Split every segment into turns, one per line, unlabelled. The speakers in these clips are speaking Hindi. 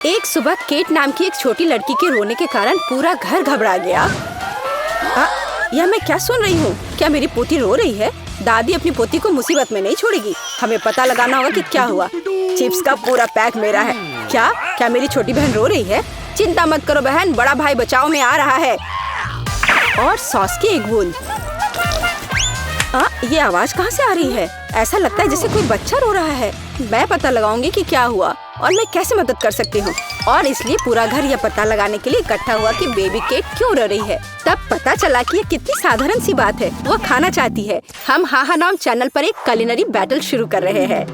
एक सुबह केट नाम की एक छोटी लड़की के रोने के कारण पूरा घर घबरा गया। यह मैं क्या सुन रही हूँ? क्या मेरी पोती रो रही है? दादी अपनी पोती को मुसीबत में नहीं छोड़ेगी। हमें पता लगाना होगा कि क्या हुआ। चिप्स का पूरा पैक मेरा है। क्या मेरी छोटी बहन रो रही है? चिंता मत करो बहन, बड़ा भाई बचाव में आ रहा है। और सॉस की एक बूंद। ये आवाज कहाँ से आ रही है? ऐसा लगता है जैसे कोई बच्चा रो रहा है। मैं पता लगाऊंगी कि क्या हुआ और मैं कैसे मदद कर सकती हूँ। और इसलिए पूरा घर यह पता लगाने के लिए इकट्ठा हुआ कि बेबी केट क्यों रो रही है। तब पता चला कि ये कितनी साधारण सी बात है। वो खाना चाहती है। हम हाहा नाम चैनल पर एक कुलिनरी बैटल शुरू कर रहे हैं।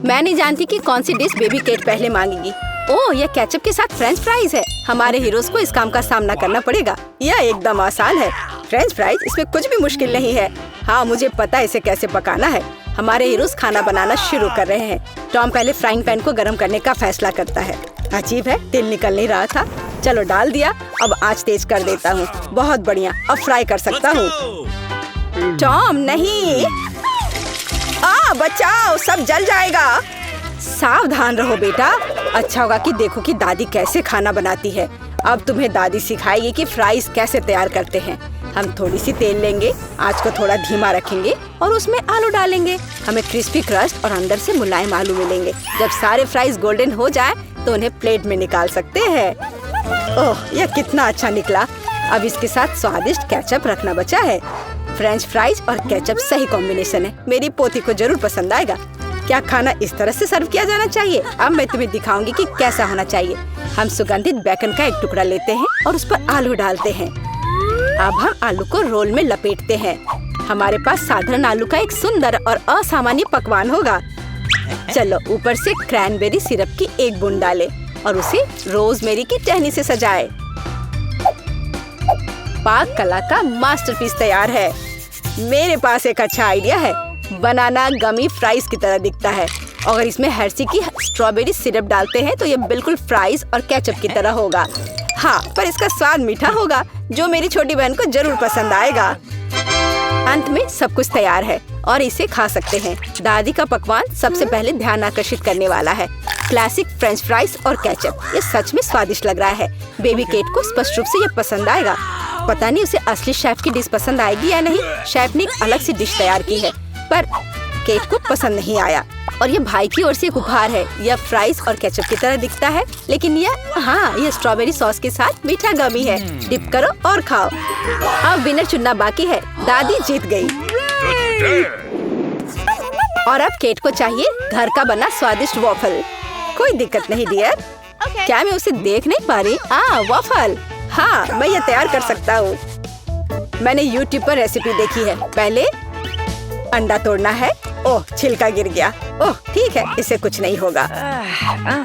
मैं नहीं जानती कि कौन सी डिश बेबी केट पहले मांगेगी। ओह, यह केचप के साथ फ्रेंच फ्राइज है। हमारे हीरोज को इस काम का सामना करना पड़ेगा। यह एकदम आसान है। फ्रेंच फ्राइज, इसमें कुछ भी मुश्किल नहीं है। हाँ, मुझे पता है इसे कैसे पकाना है। हमारे हीरोज खाना बनाना शुरू कर रहे हैं। टॉम पहले फ्राइंग पैन को गर्म करने का फैसला करता है। अजीब है, तेल निकल नहीं रहा था। चलो डाल दिया। अब आंच तेज कर देता हूँ। बहुत बढ़िया, अब फ्राई कर सकता हूँ। टॉम नहीं, बचाओ, सब जल जाएगा। सावधान रहो बेटा। अच्छा होगा कि देखो कि दादी कैसे खाना बनाती है। अब तुम्हें दादी सिखाएगी कि फ्राइज कैसे तैयार करते हैं। हम थोड़ी सी तेल लेंगे, आंच को थोड़ा धीमा रखेंगे और उसमें आलू डालेंगे। हमें क्रिस्पी क्रस्ट और अंदर से मुलायम आलू मिलेंगे। जब सारे फ्राइज गोल्डन हो जाए तो उन्हें प्लेट में निकाल सकते हैं। ओह, यह कितना अच्छा निकला। अब इसके साथ स्वादिष्ट केचप रखना बचा है। फ्रेंच फ्राइज और केचप सही कॉम्बिनेशन है। मेरी पोती को जरूर पसंद आएगा। क्या खाना इस तरह से सर्व किया जाना चाहिए? अब मैं तुम्हें दिखाऊंगी कि कैसा होना चाहिए। हम सुगंधित बेकन का एक टुकड़ा लेते हैं और उस पर आलू डालते हैं। अब हम आलू को रोल में लपेटते हैं। हमारे पास साधारण आलू का एक सुंदर और असामान्य पकवान होगा। चलो ऊपर से क्रैनबेरी सिरप की एक बूंद डालें और उसे रोजमेरी की टहनी से सजाएं। पाक कला का मास्टरपीस तैयार है। मेरे पास एक अच्छा आइडिया है। बनाना गमी फ्राइज की तरह दिखता है। अगर इसमें हर्शी की स्ट्रॉबेरी सिरप डालते हैं तो ये बिल्कुल फ्राइज और केचप की तरह होगा। हाँ, पर इसका स्वाद मीठा होगा जो मेरी छोटी बहन को जरूर पसंद आएगा। अंत में सब कुछ तैयार है और इसे खा सकते हैं। दादी का पकवान सबसे पहले ध्यान आकर्षित करने वाला है। क्लासिक फ्रेंच फ्राइज और केचप। ये सच में स्वादिष्ट लग रहा है। बेबी केट को स्पष्ट रूप से ये पसंद आएगा। पता नहीं उसे असली शेफ की डिश पसंद आएगी या नहीं। शेफ ने एक अलग सी डिश तैयार की है पर केट को पसंद नहीं आया। और ये भाई की ओर से एक उपहार है। यह फ्राइज और केचप की तरह दिखता है, लेकिन यह स्ट्रॉबेरी सॉस के साथ मीठा गमी है। डिप करो और खाओ। अब विनर चुनना बाकी है। दादी जीत गई। और अब केट को चाहिए घर का बना स्वादिष्ट वॉफल। कोई दिक्कत नहीं डियर। क्या मैं उसे देख नहीं पा रही? वॉफल। हाँ, मैं ये तैयार कर सकता हूँ। मैंने YouTube पर रेसिपी देखी है। पहले अंडा तोड़ना है। ओह, छिलका गिर गया। ओह, ठीक है, इससे कुछ नहीं होगा।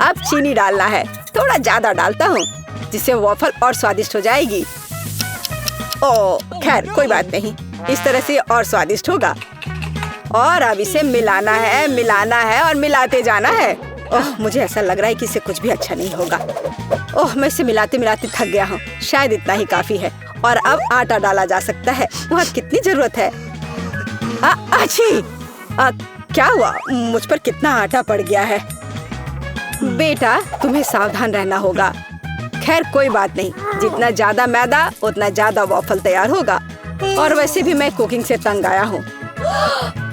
अब चीनी डालना है। थोड़ा ज्यादा डालता हूँ जिससे वॉफल और स्वादिष्ट हो जाएगी। ओह, खैर कोई बात नहीं, इस तरह से और स्वादिष्ट होगा। और अब इसे मिलाना है और मिलाते जाना है। ओह, मुझे ऐसा लग रहा है कि इससे कुछ भी अच्छा नहीं होगा। ओह, मैं इसे मिलाते मिलाते थक गया हूँ। शायद इतना ही काफी है। और अब आटा डाला जा सकता है। वहाँ कितनी जरूरत है। क्या हुआ? मुझ पर कितना आटा पड़ गया है। बेटा, तुम्हें सावधान रहना होगा। खैर कोई बात नहीं, जितना ज्यादा मैदा उतना ज्यादा वॉफल तैयार होगा। और वैसे भी मैं कुकिंग से तंग आया हूँ।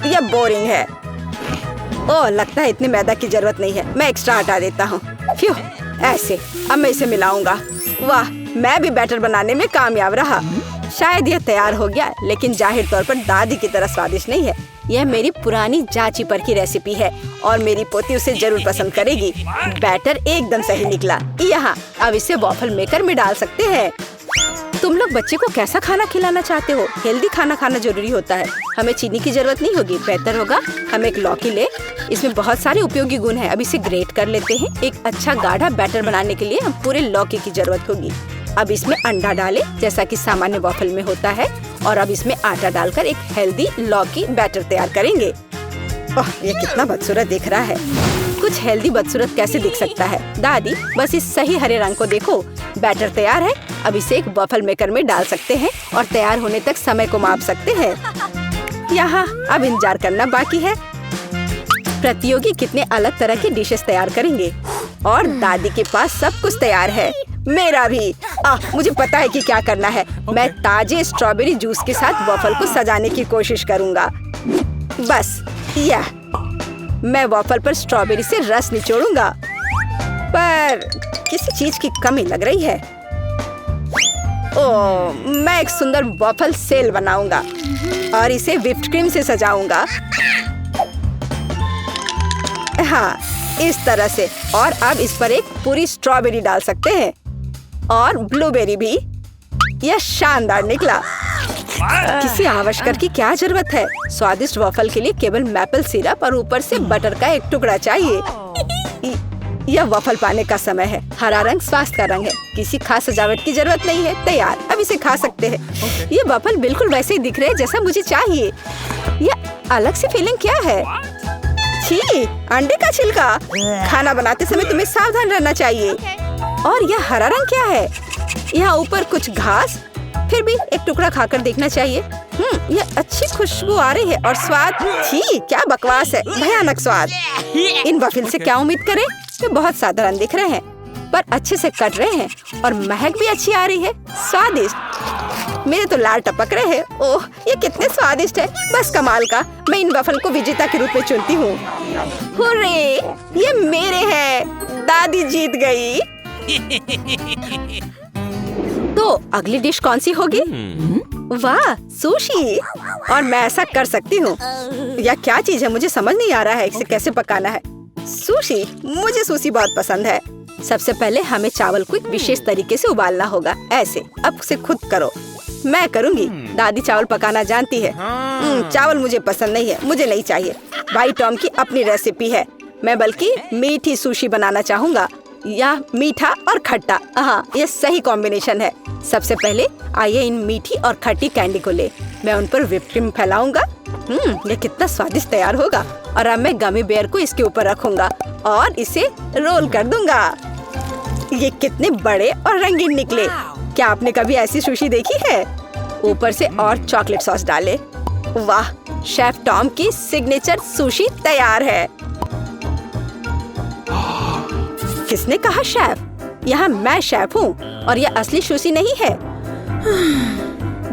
यह बोरिंग है। ओह, लगता है इतने मैदा की जरूरत नहीं है। मैं एक्स्ट्रा हटा देता हूँ। क्यों ऐसे? अब मैं इसे मिलाऊंगा। वाह, मैं भी बैटर बनाने में कामयाब रहा। शायद यह तैयार हो गया, लेकिन जाहिर तौर पर दादी की तरह स्वादिष्ट नहीं है। यह मेरी पुरानी जांची पर की रेसिपी है और मेरी पोती उसे जरूर पसंद करेगी। बैटर एकदम सही निकला। यहाँ अब इसे वॉफल मेकर में डाल सकते हैं। तुम लोग बच्चे को कैसा खाना खिलाना चाहते हो? हेल्दी खाना खाना जरूरी होता है। हमें चीनी की जरूरत नहीं होगी। बेहतर होगा हम एक लौकी ले। इसमें बहुत सारे उपयोगी गुण हैं। अब इसे ग्रेट कर लेते हैं। एक अच्छा गाढ़ा बैटर बनाने के लिए हम पूरे लौकी की जरूरत होगी। अब इसमें अंडा डालें जैसा कि सामान्य वॉफल में होता है। और अब इसमें आटा डालकर एक हेल्दी लौकी बैटर तैयार करेंगे। ओह, ये कितना बदसूरत दिख रहा है। कुछ हेल्दी बदसूरत कैसे दिख सकता है? दादी, बस इस सही हरे रंग को देखो। बैटर तैयार है। अब इसे एक वॉफल मेकर में डाल सकते हैं और तैयार होने तक समय को माप सकते हैं। यहाँ अब इंतजार करना बाकी है। प्रतियोगी कितने अलग तरह की डिशेस तैयार करेंगे। और दादी के पास सब कुछ तैयार है। मेरा भी। मुझे पता है कि क्या करना है। मैं ताजे स्ट्रॉबेरी जूस के साथ वॉफल को सजाने की कोशिश करूंगा। बस यह मैं वॉफल पर स्ट्रॉबेरी से रस निचोड़ूंगा, पर किसी चीज की कमी लग रही है। मैं एक सुंदर वॉफल सेल बनाऊंगा और इसे व्हिप्ड क्रीम से सजाऊंगा। हाँ, इस तरह से। और अब इस पर एक पूरी स्ट्रॉबेरी डाल सकते हैं और ब्लूबेरी भी। यह शानदार निकला। किसी आवश्यक की क्या जरूरत है? स्वादिष्ट वॉफल के लिए केवल मैपल सिरप और ऊपर से बटर का एक टुकड़ा चाहिए। यह वॉफल पाने का समय है। हरा रंग स्वास्थ्य का रंग है। किसी खास सजावट की जरूरत नहीं है। तैयार। अब इसे खा सकते हैं। ये वॉफल बिल्कुल वैसे ही दिख रहे हैं जैसा मुझे चाहिए। यह अलग सी फीलिंग क्या है? छी, अंडे का छिलका। खाना बनाते समय तुम्हें सावधान रहना चाहिए। और यह हरा रंग क्या है? यहाँ ऊपर कुछ घास। फिर भी एक टुकड़ा खाकर देखना चाहिए। यह अच्छी खुशबू आ रही है और स्वाद, छी, क्या बकवास है। भयानक स्वाद। इन वॉफल से क्या उम्मीद करें? वे बहुत साधारण दिख रहे हैं, पर अच्छे से कट रहे हैं और महक भी अच्छी आ रही है। स्वादिष्ट। मेरे तो लाल टपक रहे हैं। ओह, ये कितने स्वादिष्ट है। बस कमाल का। मैं इन वॉफल को विजेता के रूप में चुनती हूँ। हुर्रे, ये मेरे हैं। दादी जीत गई। तो अगली डिश कौन सी होगी? वाह, सुशी। और मैं ऐसा कर सकती हूँ। यह क्या चीज है? मुझे समझ नहीं आ रहा है इसे कैसे पकाना है। सुशी। मुझे सुशी बहुत पसंद है। सबसे पहले हमें चावल को एक विशेष तरीके से उबालना होगा। ऐसे। अब उसे खुद करो। मैं करूँगी। दादी चावल पकाना जानती है। चावल मुझे पसंद नहीं है। मुझे नहीं चाहिए। भाई टॉम की अपनी रेसिपी है। मैं बल्कि मीठी सुशी बनाना चाहूँगा। या मीठा और खट्टा। हाँ, ये सही कॉम्बिनेशन है। सबसे पहले आइए इन मीठी और खट्टी कैंडी को ले। मैं उन पर व्हिप्ड क्रीम फैलाऊंगा। ये कितना स्वादिष्ट तैयार होगा। और अब मैं गमी बेयर को इसके ऊपर रखूंगा और इसे रोल कर दूंगा। ये कितने बड़े और रंगीन निकले। क्या आपने कभी ऐसी सुशी देखी है? ऊपर से और चॉकलेट सॉस डाले। वाह, शेफ टॉम की सिग्नेचर सुशी तैयार है। किसने कहा शेफ? यहाँ मैं शेफ हूँ और यह असली सुशी नहीं है।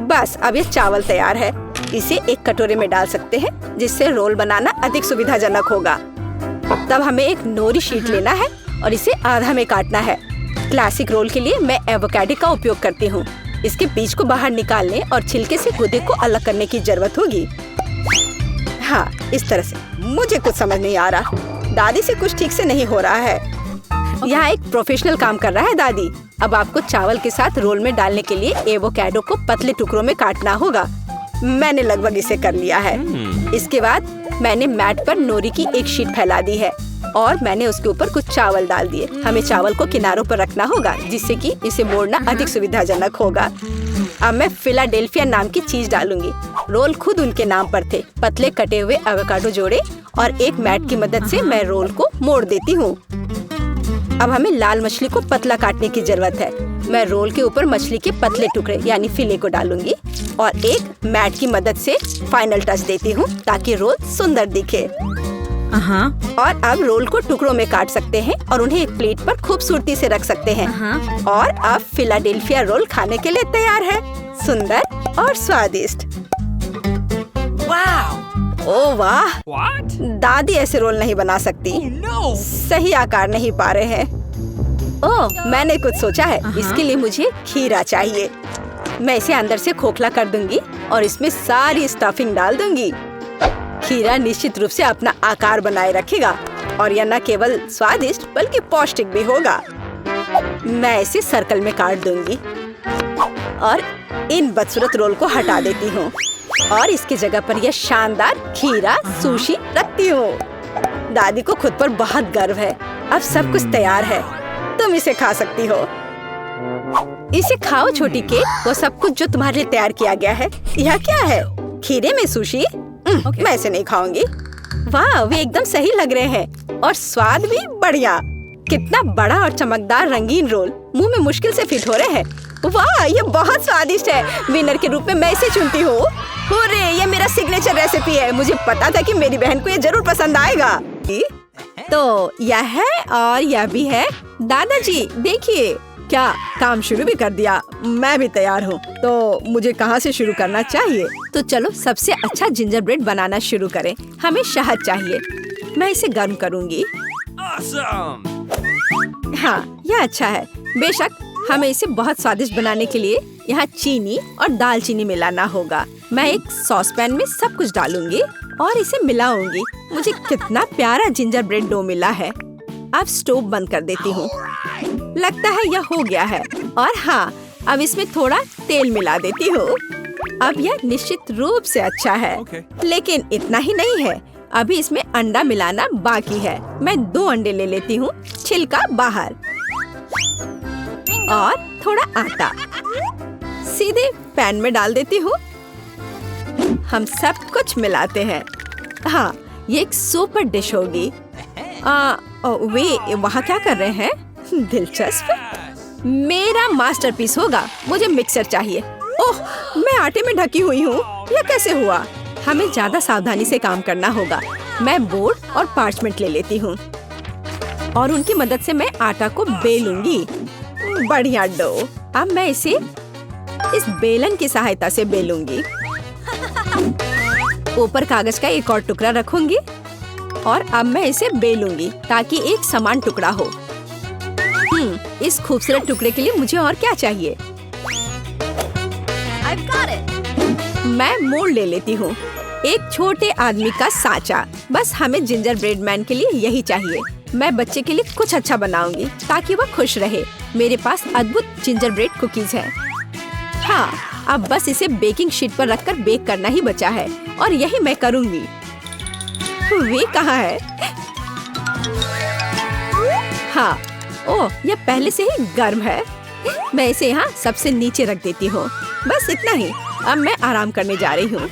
बस अब ये चावल तैयार है। इसे एक कटोरे में डाल सकते हैं जिससे रोल बनाना अधिक सुविधाजनक होगा। तब हमें एक नोरी शीट लेना है और इसे आधा में काटना है। क्लासिक रोल के लिए मैं एवोकाडो का उपयोग करती हूँ। इसके बीज को बाहर निकालने और छिलके से गूदे को अलग करने की जरूरत होगी। हाँ, इस तरह से। मुझे कुछ समझ नहीं आ रहा। दादी से कुछ ठीक से नहीं हो रहा है। यहाँ एक प्रोफेशनल काम कर रहा है दादी। अब आपको चावल के साथ रोल में डालने के लिए एवोकाडो को पतले टुकड़ों में काटना होगा। मैंने लगभग इसे कर लिया है। इसके बाद मैंने मैट पर नोरी की एक शीट फैला दी है और मैंने उसके ऊपर कुछ चावल डाल दिए। हमें चावल को किनारों पर रखना होगा जिससे कि इसे मोड़ना अधिक सुविधाजनक होगा। अब मैं फिलाडेल्फिया नाम की चीज डालूंगी। रोल खुद उनके नाम पर थे। पतले कटे हुए एवोकाडो जोड़े और एक मैट की मदद से मैं रोल को मोड़ देती हूँ। अब हमें लाल मछली को पतला काटने की जरूरत है। मैं रोल के ऊपर मछली के पतले टुकड़े यानी फिले को डालूंगी और एक मैट की मदद से फाइनल टच देती हूँ ताकि रोल सुंदर दिखे। और अब रोल को टुकड़ों में काट सकते हैं और उन्हें एक प्लेट पर खूबसूरती से रख सकते हैं। और अब फिलाडेल्फिया रोल खाने के लिए तैयार है। सुंदर और स्वादिष्ट। ओह वाह, दादी ऐसे रोल नहीं बना सकती। सही आकार नहीं पा रहे हैं। ओह, मैंने कुछ सोचा है। इसके लिए मुझे खीरा चाहिए। मैं इसे अंदर से खोखला कर दूंगी और इसमें सारी स्टफिंग डाल दूंगी। खीरा निश्चित रूप से अपना आकार बनाए रखेगा और यह न केवल स्वादिष्ट बल्कि पौष्टिक भी होगा। मैं इसे सर्कल में काट दूंगी और इन बदसूरत रोल को हटा देती हूँ और इसकी जगह पर यह शानदार खीरा सुशी रखती हूँ। दादी को खुद पर बहुत गर्व है। अब सब कुछ तैयार है। तुम इसे खा सकती हो। इसे खाओ छोटी केक। वो सब कुछ जो तुम्हारे लिए तैयार किया गया है। यह क्या है? खीरे में सुशी? मैं इसे नहीं खाऊंगी। वाह, वे एकदम सही लग रहे हैं और स्वाद भी बढ़िया। कितना बड़ा और चमकदार रंगीन रोल मुंह में मुश्किल से फिट हो रहे हैं। वाह, ये बहुत स्वादिष्ट है। विनर के रूप में मैं इसे चुनती हूँ। हुर्रे, ये मेरा सिग्नेचर रेसिपी है। मुझे पता था कि मेरी बहन को ये जरूर पसंद आएगा। तो यह है और यह भी है। दादाजी देखिए, क्या काम शुरू भी कर दिया। मैं भी तैयार हूँ। तो मुझे कहाँ से शुरू करना चाहिए? तो चलो सबसे अच्छा जिंजर ब्रेड बनाना शुरू करें। हमें शहद चाहिए। मैं इसे गर्म करूँगी। हाँ, यह अच्छा है। बेशक हमें इसे बहुत स्वादिष्ट बनाने के लिए यहाँ चीनी और दालचीनी मिलाना होगा। मैं एक सॉस पैन में सब कुछ डालूंगी और इसे मिलाऊंगी। मुझे कितना प्यारा जिंजर ब्रेड डो मिला है। अब स्टोव बंद कर देती हूँ। लगता है यह हो गया है। और हाँ, अब इसमें थोड़ा तेल मिला देती हूँ। अब यह निश्चित रूप से अच्छा है। लेकिन इतना ही नहीं है, अभी इसमें अंडा मिलाना बाकी है। मैं 2 अंडे ले लेती हूँ, छिलका बाहर, और थोड़ा आटा सीधे पैन में डाल देती हूँ। हम सब कुछ मिलाते हैं। हाँ, ये एक सुपर डिश होगी। वे वहाँ क्या कर रहे हैं? दिलचस्प। मेरा मास्टरपीस होगा। मुझे मिक्सर चाहिए। ओह, मैं आटे में ढकी हुई हूँ। यह कैसे हुआ? हमें ज्यादा सावधानी से काम करना होगा। मैं बोर्ड और पार्चमेंट ले लेती हूँ और उनकी मदद से मैं आटा को बेलूंगी। बढ़िया डो। अब मैं इसे इस बेलन की सहायता से बेलूंगी। ऊपर कागज का एक और टुकड़ा रखूंगी और अब मैं इसे बेलूंगी ताकि एक समान टुकड़ा हो। इस खूबसूरत टुकड़े के लिए मुझे और क्या चाहिए? I've got it. मैं मोल्ड ले लेती हूँ। एक छोटे आदमी का सांचा। बस हमें जिंजर ब्रेड मैन के लिए यही चाहिए। मैं बच्चे के लिए कुछ अच्छा बनाऊंगी ताकि वह खुश रहे। मेरे पास अद्भुत जिंजर ब्रेड कुकीज हैं। हाँ, अब बस इसे बेकिंग शीट पर रखकर बेक करना ही बचा है और यही मैं करूंगी। वे कहाँ है? हाँ, ओह, यह पहले से ही गर्म है। मैं इसे यहाँ सबसे नीचे रख देती हूँ। बस इतना ही। अब मैं आराम करने जा रही हूँ।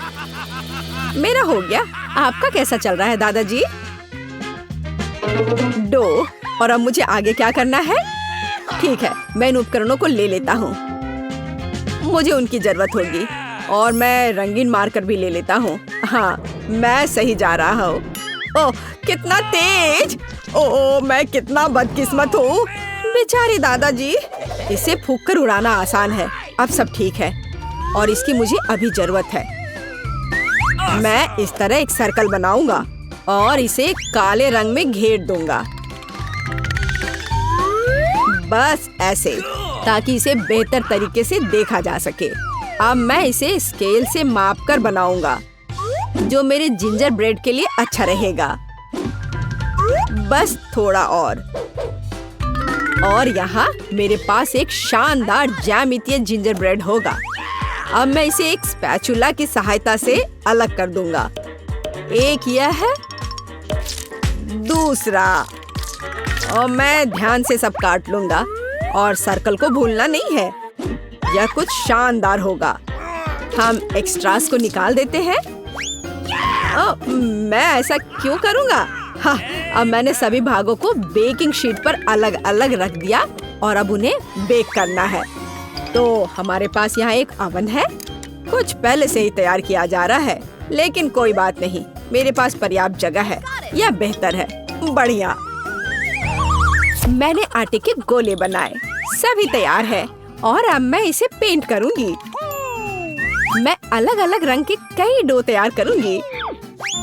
मेरा हो गया। आपका कैसा चल रहा है दादाजी? डो। और अब मुझे आगे क्या करना है? ठीक है, मैं इन उपकरणों को ले लेता हूँ। मुझे उनकी जरूरत होगी और मैं रंगीन मार्कर भी ले लेता हूँ। हाँ, मैं सही जा रहा हूँ। ओह, कितना तेज! ओह, मैं कितना बदकिस्मत हूँ। बेचारे दादाजी। इसे फूंक कर उड़ाना आसान है। अब सब ठीक है और इसकी मुझे अभी जरूरत है। मैं इस तरह एक सर्कल बनाऊंगा और इसे काले रंग में घेर दूंगा। बस ऐसे, ताकि इसे बेहतर तरीके से देखा जा सके। अब मैं इसे स्केल से मापकर बनाऊंगा, जो मेरे जिंजर ब्रेड के लिए अच्छा रहेगा। बस थोड़ा और यहाँ मेरे पास एक शानदार ज्यामितीय जिंजर ब्रेड होगा। अब मैं इसे एक स्पैचुला की सहायता से अलग कर दूंगा। एक यह है, दूसरा, और मैं ध्यान से सब काट लूंगा। और सर्कल को भूलना नहीं है। यह कुछ शानदार होगा। हम एक्स्ट्रास को निकाल देते हैं। मैं ऐसा क्यों करूंगा? हाँ, अब मैंने सभी भागों को बेकिंग शीट पर अलग अलग रख दिया और अब उन्हें बेक करना है। तो हमारे पास यहाँ एक अवन है। कुछ पहले से ही तैयार किया जा रहा है, लेकिन कोई बात नहीं, मेरे पास पर्याप्त जगह है। यह बेहतर है। बढ़िया। मैंने आटे के गोले बनाए, सभी तैयार है और अब मैं इसे पेंट करूंगी। मैं अलग अलग रंग के कई डो तैयार करूंगी।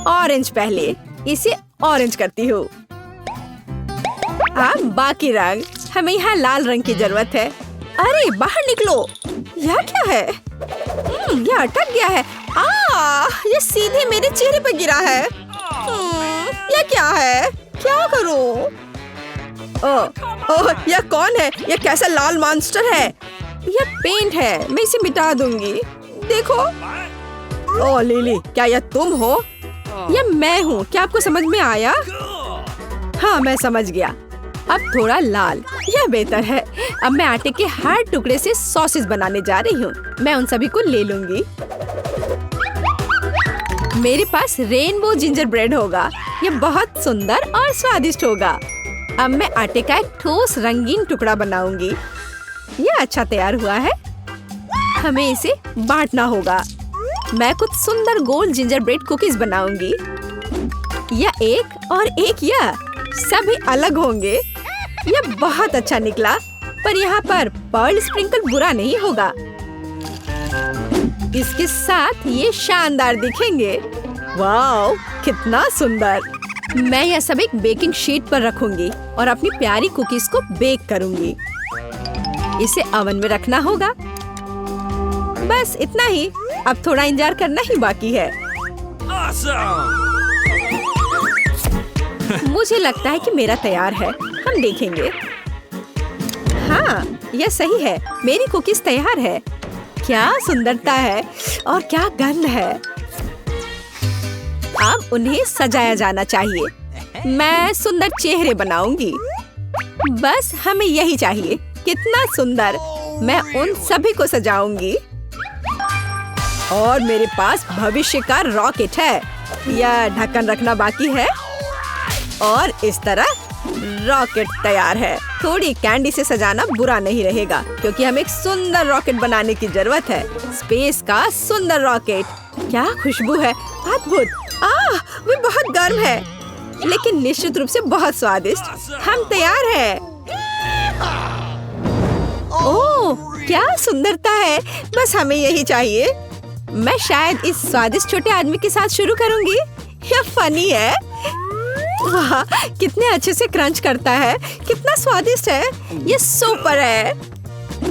ऑरेंज पहले, इसे ऑरेंज करती हूँ। अब बाकी रंग। हमें यहाँ लाल रंग की जरूरत है। अरे बाहर निकलो। यह क्या है? यह अटक गया है। यह सीधे मेरे चेहरे पर गिरा है। यह क्या है? क्या करूं? ओह, यह कौन है? यह कैसा लाल मॉन्स्टर है? यह पेंट है। मैं इसे मिटा दूंगी। देखो। ओह लिली, क्या यह तुम हो? यह मैं हूँ। क्या आपको समझ में आया? हाँ, मैं समझ गया। अब थोड़ा लाल, यह बेहतर है। अब मैं आटे के हर टुकड़े से सॉसेस बनाने जा रही हूँ। मैं उन सभी को ले लूंगी। मेरे पास रेनबो जिंजर ब्रेड होगा। यह बहुत सुंदर और स्वादिष्ट होगा। अब मैं आटे का एक ठोस रंगीन टुकड़ा बनाऊंगी। यह अच्छा तैयार हुआ है। हमें इसे बांटना होगा। मैं कुछ सुंदर गोल जिंजर ब्रेड कुकीज बनाऊंगी। यह एक और एक यह। सभी अलग होंगे। यह बहुत अच्छा निकला, पर यहाँ पर पर्ल स्प्रिंकल बुरा नहीं होगा। इसके साथ ये शानदार दिखेंगे। वाओ, कितना सुंदर। मैं यह सब एक बेकिंग शीट पर रखूंगी और अपनी प्यारी कुकीज को बेक करूंगी। इसे ओवन में रखना होगा। बस इतना ही। अब थोड़ा इंतजार करना ही बाकी है। मुझे लगता है कि मेरा तैयार है। हम देखेंगे। हाँ, यह सही है। मेरी कुकीज तैयार है। क्या सुंदरता है और क्या गंध है। अब उन्हें सजाया जाना चाहिए। मैं सुंदर चेहरे बनाऊंगी। बस हमें यही चाहिए। कितना सुंदर। मैं उन सभी को सजाऊंगी। और मेरे पास भविष्य का रॉकेट है। यह ढक्कन रखना बाकी है। और इस तरह रॉकेट तैयार है। थोड़ी कैंडी से सजाना बुरा नहीं रहेगा, क्योंकि हमें एक सुंदर रॉकेट बनाने की जरूरत है। स्पेस का सुंदर रॉकेट। क्या खुशबू है, अद्भुत। वे बहुत गर्म है, लेकिन निश्चित रूप से बहुत स्वादिष्ट। हम तैयार हैं। ओह, क्या सुंदरता है। बस हमें यही चाहिए। मैं शायद इस स्वादिष्ट छोटे आदमी के साथ शुरू करूंगी। यह फनी है। वाह, कितने अच्छे से क्रंच करता है। कितना स्वादिष्ट है। ये सुपर है।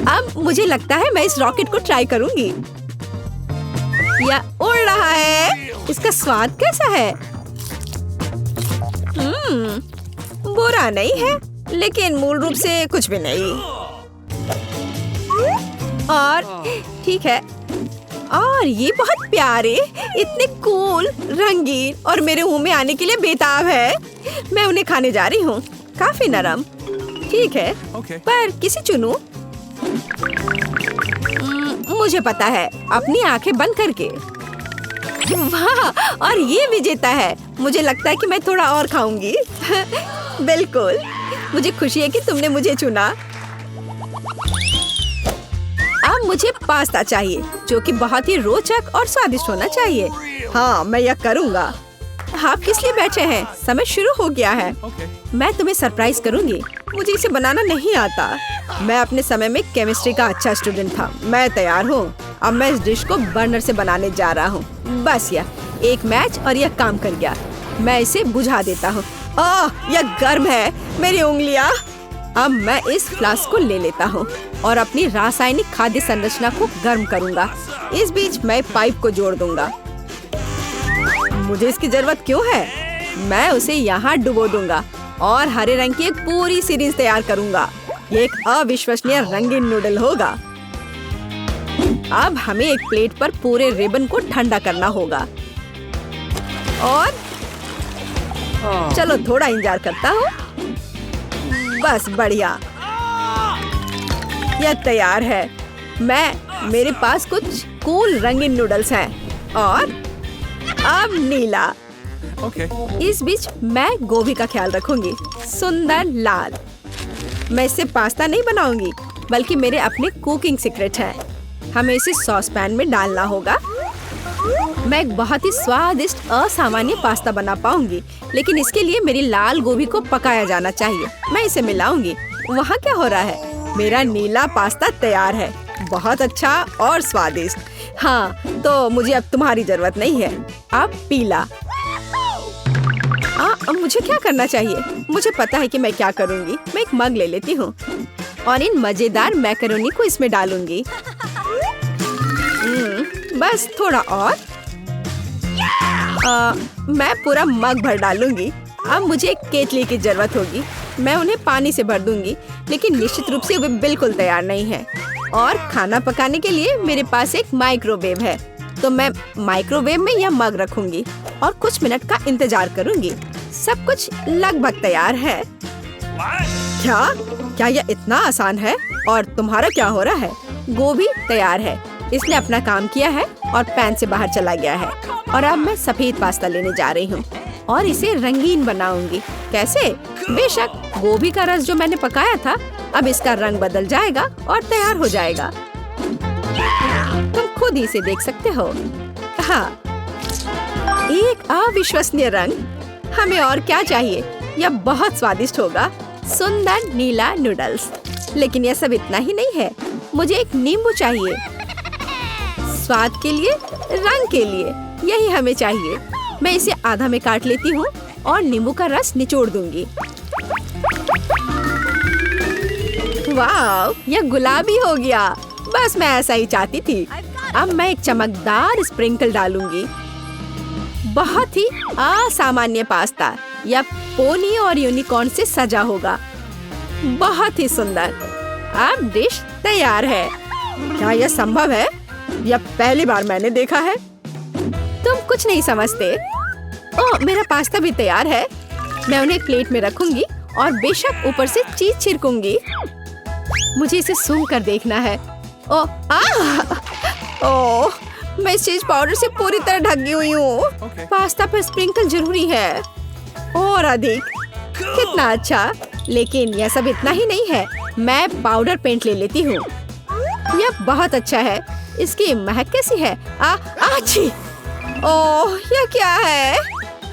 अब मुझे लगता है मैं इस रॉकेट को ट्राई करूंगी। यह उड़ रहा है। इसका स्वाद कैसा है? बुरा नहीं है, लेकिन मूल रूप से कुछ भी नहीं। और ठीक है। और ये बहुत प्यारे, इतने कूल, रंगीन और मेरे मुंह में आने के लिए बेताब है। मैं उन्हें खाने जा रही हूँ। काफी नरम। ठीक है, पर किसे चुनूं? मुझे पता है, अपनी आंखें बंद करके। वाह, और ये विजेता है। मुझे लगता है कि मैं थोड़ा और खाऊंगी। बिल्कुल। मुझे खुशी है कि तुमने मुझे चुना। अब मुझे पास्ता चाहिए, जो कि बहुत ही रोचक और स्वादिष्ट होना चाहिए। हाँ, मैं यह करूँगा। आप किस लिए बैठे हैं? समय शुरू हो गया है। मैं तुम्हें सरप्राइज करूंगी। मुझे इसे बनाना नहीं आता। मैं अपने समय में केमिस्ट्री का अच्छा स्टूडेंट था। मैं तैयार हूँ। अब मैं इस डिश को बर्नर से बनाने जा रहा हूँ। बस यह एक मैच और यह काम कर गया। मैं इसे बुझा देता हूँ। यह गर्म है। मेरी उंगलियाँ। अब मैं इस फ्लास्क को ले लेता हूँ और अपनी रासायनिक खाद्य संरचना को गर्म करूँगा। इस बीच मैं पाइप को जोड़ दूंगा। मुझे इसकी जरूरत क्यों है? मैं उसे यहाँ डुबो दूंगा और हरे रंग की एक पूरी सीरीज तैयार करूंगा। ये एक अविश्वसनीय रंगीन नूडल होगा। अब हमें एक प्लेट पर पूरे रिबन को ठंडा करना होगा। और चलो थोड़ा इंतजार करता हूँ। बस बढ़िया, यह तैयार है। मेरे पास कुछ कूल रंगीन नूडल्स हैं और अब नीला। इस बीच मैं गोभी का ख्याल रखूंगी। सुंदर लाल। मैं इससे पास्ता नहीं बनाऊंगी, बल्कि मेरे अपने कुकिंग सीक्रेट है। हमें इसे सॉस पैन में डालना होगा। मैं एक बहुत ही स्वादिष्ट असामान्य पास्ता बना पाऊंगी, लेकिन इसके लिए मेरी लाल गोभी को पकाया जाना चाहिए। मैं इसे मिलाऊंगी। वहाँ क्या हो रहा है? मेरा नीला पास्ता तैयार है। बहुत अच्छा और स्वादिष्ट। हाँ, तो मुझे अब तुम्हारी जरूरत नहीं है। अब पीला। अब मुझे क्या करना चाहिए? मुझे पता है कि मैं क्या करूँगी। मैं एक मग ले लेती हूँ और इन मजेदार मैकरोनी को इसमें डालूंगी। बस थोड़ा और। मैं पूरा मग भर डालूंगी। अब मुझे एक केतली की जरूरत होगी। मैं उन्हें पानी से भर दूंगी, लेकिन निश्चित रूप से वे बिल्कुल तैयार नहीं है। और खाना पकाने के लिए मेरे पास एक माइक्रोवेव है, तो मैं माइक्रोवेव में यह मग रखूंगी और कुछ मिनट का इंतजार करूंगी। सब कुछ लगभग तैयार है। क्या यह इतना आसान है? और तुम्हारा क्या हो रहा है? गोभी तैयार है। इसने अपना काम किया है और पैन से बाहर चला गया है। और अब मैं सफेद पास्ता लेने जा रही हूँ और इसे रंगीन बनाऊंगी। कैसे? बेशक, गोभी का रस जो मैंने पकाया था, अब इसका रंग बदल जाएगा और तैयार हो जाएगा। तुम खुद ही इसे देख सकते हो। हाँ, एक अविश्वसनीय रंग। हमें और क्या चाहिए? यह बहुत स्वादिष्ट होगा। सुंदर नीला नूडल्स। लेकिन यह सब इतना ही नहीं है, मुझे एक नींबू चाहिए। स्वाद के लिए, रंग के लिए, यही हमें चाहिए। मैं इसे आधा में काट लेती हूँ और नींबू का रस निचोड़ दूंगी। वाह, यह गुलाबी हो गया। बस मैं ऐसा ही चाहती थी। अब मैं एक चमकदार स्प्रिंकल डालूंगी। बहुत ही असामान्य पास्ता या पोनी और यूनिकॉर्न से सजा होगा। बहुत ही सुंदर। अब डिश तैयार है। क्या यह संभव है? यह पहली बार मैंने देखा है। तुम कुछ नहीं समझते। ओह, मेरा पास्ता भी तैयार है। मैं उन्हें प्लेट में रखूंगी और बेशक ऊपर से चीज छिड़कूंगी। मुझे इसे सूंघ कर देखना है। ओह, मैं इस चीज पाउडर से पूरी तरह ढकी हुई हूँ। पास्ता पर स्प्रिंकल जरूरी है। और अधिक। कितना अच्छा। लेकिन यह सब इतना ही नहीं है। मैं पाउडर पेंट ले लेती हूँ। यह बहुत अच्छा है। इसकी महक कैसी है? आची! ओह, यह क्या है?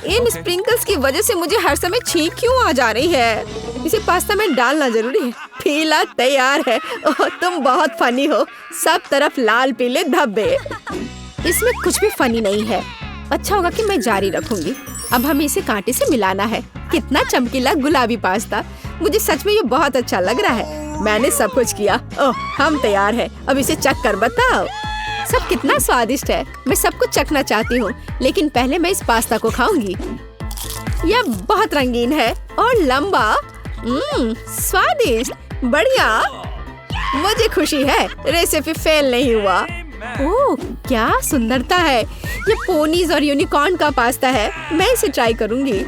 इन स्प्रिंकल्स की वजह से मुझे हर समय छींक क्यों आ जा रही है? इसे पास्ता में डालना जरूरी है। पीला तैयार है। ओह, तुम बहुत फनी हो। सब तरफ लाल पीले धब्बे। इसमें कुछ भी फनी नहीं है। अच्छा होगा कि मैं जारी रखूंगी। अब हमें इसे कांटे से मिलाना है। कितना चमकीला गुलाबी पास्ता। मुझे सच में ये बहुत अच्छा लग रहा है। मैंने सब कुछ किया। ओह, हम तैयार है। अब इसे चख कर बताओ। सब कितना स्वादिष्ट है। मैं सब कुछ चखना चाहती हूँ, लेकिन पहले मैं इस पास्ता को खाऊंगी। यह बहुत रंगीन है और लंबा। स्वादिष्ट, बढ़िया। मुझे खुशी है, रेसिपी फेल नहीं हुआ। ओह, क्या सुंदरता है। ये पोनीज और यूनिकॉर्न का पास्ता है। मैं इसे ट्राई करूंगी।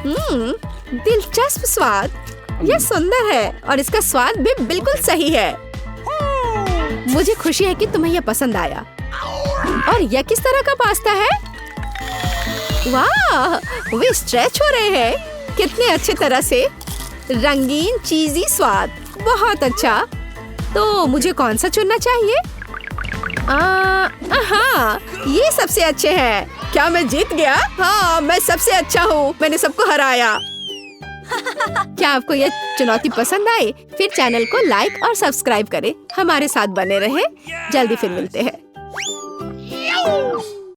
दिलचस्प स्वाद। यह सुंदर है और इसका स्वाद भी बिल्कुल सही है। मुझे खुशी है कि तुम्हें यह पसंद आया। और यह किस तरह का पास्ता है? वाह, वे स्ट्रेच हो रहे हैं। कितने अच्छे तरह से। रंगीन चीजी स्वाद। बहुत अच्छा। तो मुझे कौन सा चुनना चाहिए? हाँ, ये सबसे अच्छे हैं। क्या मैं जीत गया? हाँ, मैं सबसे अच्छा हूँ। मैंने सबको हराया। क्या आपको यह चुनौती पसंद आई? फिर चैनल को लाइक और सब्सक्राइब करें। हमारे साथ बने रहें। जल्दी फिर मिलते हैं।